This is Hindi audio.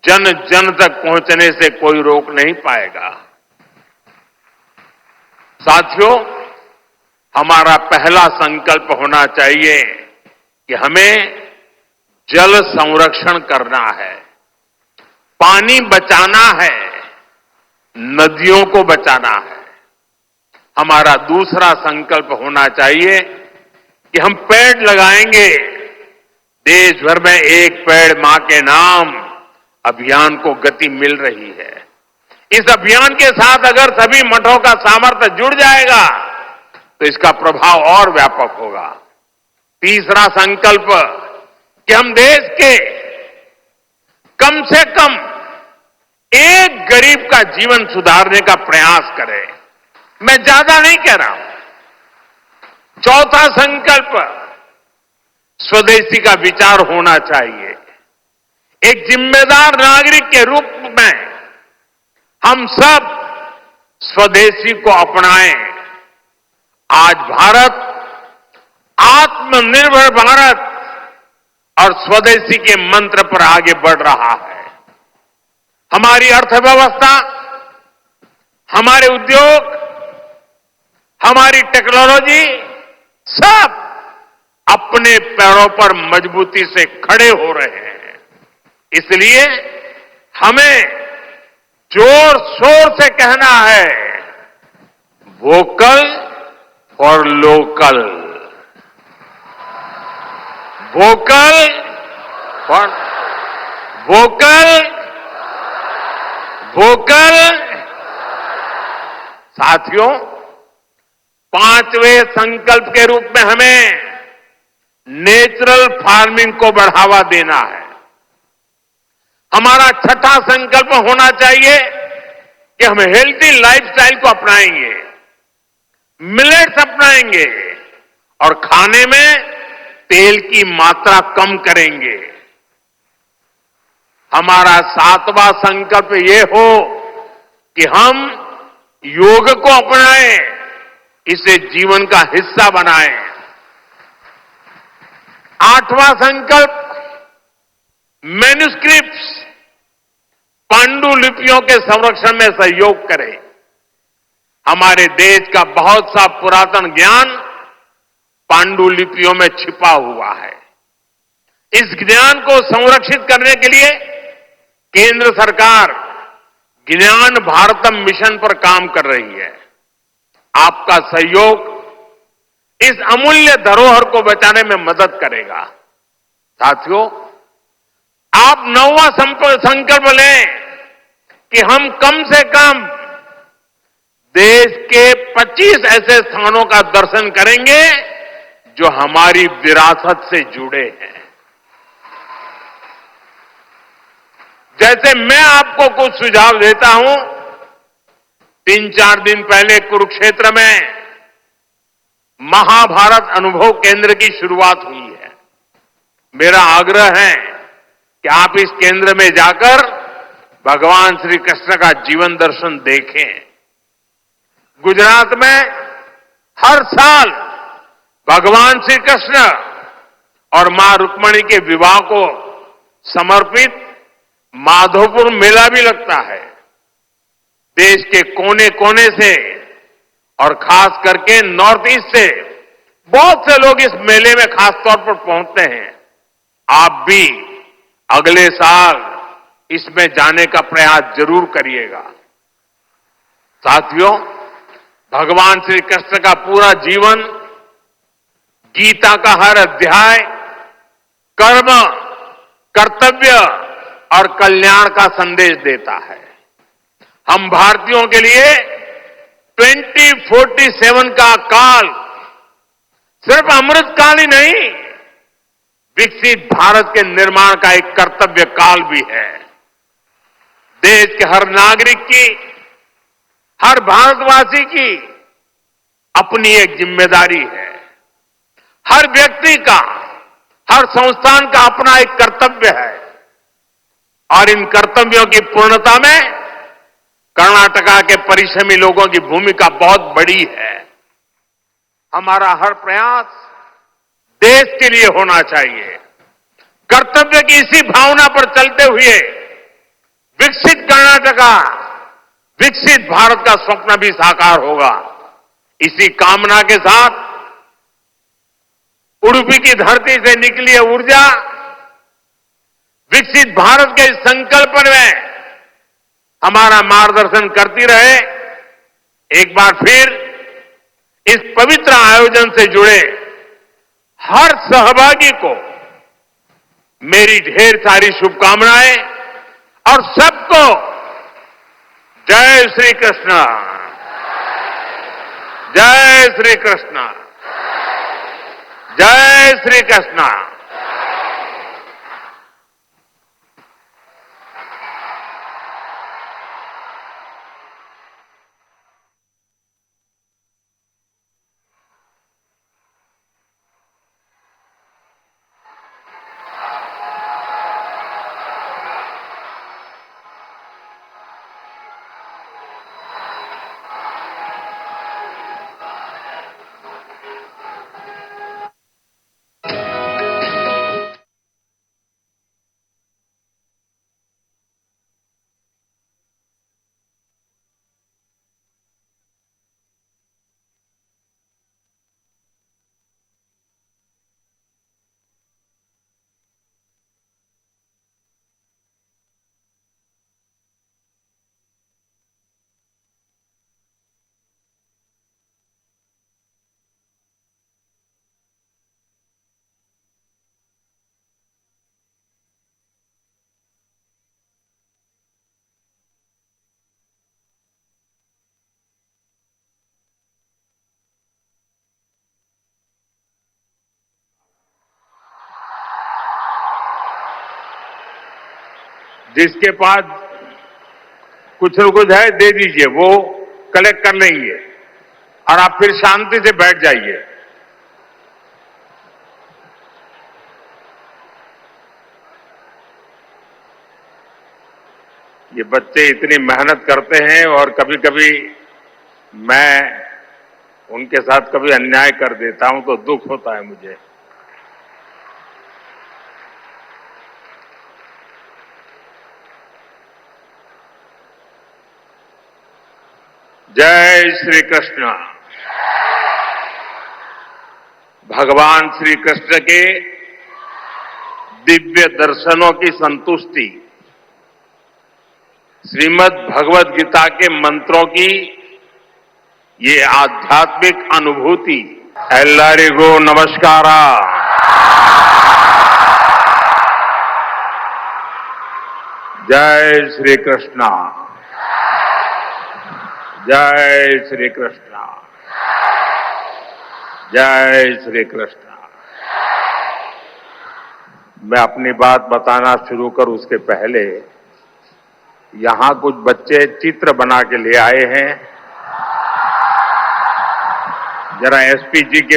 जन जन तक पहुंचने से कोई रोक नहीं पाएगा। साथियों, हमारा पहला संकल्प होना चाहिए कि हमें जल संरक्षण करना है, पानी बचाना है, नदियों को बचाना है। हमारा दूसरा संकल्प होना चाहिए कि हम पेड़ लगाएंगे। देश भर में एक पेड़ मां के नाम अभियान को गति मिल रही है। इस अभियान के साथ अगर सभी मठों का सामर्थ्य जुड़ जाएगा तो इसका प्रभाव और व्यापक होगा। तीसरा संकल्प कि हम देश के कम से कम एक गरीब का जीवन सुधारने का प्रयास करें। मैं ज्यादा नहीं कह रहा हूं। चौथा संकल्प स्वदेशी का विचार होना चाहिए। एक जिम्मेदार नागरिक के रूप में हम सब स्वदेशी को अपनाएं। आज भारत आत्मनिर्भर भारत और स्वदेशी के मंत्र पर आगे बढ़ रहा है। हमारी अर्थव्यवस्था, हमारे उद्योग, हमारी टेक्नोलॉजी सब अपने पैरों पर मजबूती से खड़े हो रहे हैं। इसलिए हमें जोर शोर से कहना है, vocal for local, vocal for vocal, vocal. साथियों, पांचवें संकल्प के रूप में हमें नेचुरल फार्मिंग को बढ़ावा देना है। हमारा छठा संकल्प होना चाहिए कि हम हेल्थी लाइफस्टाइल को अपनाएंगे, मिलेट्स अपनाएंगे और खाने में तेल की मात्रा कम करेंगे। हमारा सातवां संकल्प ये हो कि हम योग को अपनाएं, इसे जीवन का हिस्सा बनाएं। आठवां संकल्प मैन्युस्क्रिप्ट्स, पांडुलिपियों के संरक्षण में सहयोग करें। हमारे देश का बहुत सा पुरातन ज्ञान पांडुलिपियों में छिपा हुआ है। इस ज्ञान को संरक्षित करने के लिए केंद्र सरकार ज्ञान भारतम मिशन पर काम कर रही है। आपका सहयोग इस अमूल्य धरोहर को बचाने में मदद करेगा। साथियों, आप नौवां संकल्प लें कि हम कम से कम देश के 25 ऐसे स्थानों का दर्शन करेंगे जो हमारी विरासत से जुड़े हैं। जैसे मैं आपको कुछ सुझाव देता हूं, 3-4 दिन पहले कुरुक्षेत्र में महाभारत अनुभव केंद्र की शुरुआत हुई है। मेरा आग्रह है कि आप इस केंद्र में जाकर भगवान श्री कृष्ण का जीवन दर्शन देखें। गुजरात में हर साल भगवान श्री कृष्ण और मां रुक्मणी के विवाह को समर्पित माधोपुर मेला भी लगता है। देश के कोने कोने से और खास करके नॉर्थ ईस्ट से बहुत से लोग इस मेले में खास तौर पर पहुंचते हैं। आप भी अगले साल इसमें जाने का प्रयास जरूर करिएगा। साथियों, भगवान श्री कृष्ण का पूरा जीवन, गीता का हर अध्याय कर्म, कर्तव्य और कल्याण का संदेश देता है। हम भारतीयों के लिए 2047 का काल सिर्फ अमृत काल ही नहीं, विकसित भारत के निर्माण का एक कर्तव्य काल भी है। देश के हर नागरिक की, हर भारतवासी की अपनी एक जिम्मेदारी है। हर व्यक्ति का, हर संस्थान का अपना एक कर्तव्य है और इन कर्तव्यों की पूर्णता में कर्नाटका के परिश्रमी लोगों की भूमिका बहुत बड़ी है। हमारा हर प्रयास देश के लिए होना चाहिए। कर्तव्य की इसी भावना पर चलते हुए राष्ट्र का, विकसित भारत का स्वप्न भी साकार होगा। इसी कामना के साथ उडुपी की धरती से निकली है ऊर्जा विकसित भारत के इस संकल्प में हमारा मार्गदर्शन करती रहे। एक बार फिर इस पवित्र आयोजन से जुड़े हर सहभागी को मेरी ढेर सारी शुभकामनाएं और सबको जय श्री कृष्ण, जय श्री कृष्ण, जय श्री कृष्ण। जिसके पास कुछ न कुछ है दे दीजिए, वो कलेक्ट कर लेंगे और आप फिर शांति से बैठ जाइए। ये बच्चे इतनी मेहनत करते हैं और कभी कभी मैं उनके साथ कभी अन्याय कर देता हूं तो दुख होता है मुझे। जय श्री कृष्ण। भगवान श्री कृष्ण के दिव्य दर्शनों की संतुष्टि, श्रीमद् भगवद गीता के मंत्रों की ये आध्यात्मिक अनुभूति। एल्लारिगो नमस्कारा। जय श्री कृष्ण, जय श्री कृष्ण, जय श्री कृष्ण। मैं अपनी बात बताना शुरू करूं उसके पहले यहां कुछ बच्चे चित्र बना के ले आए हैं। जरा एसपी जी के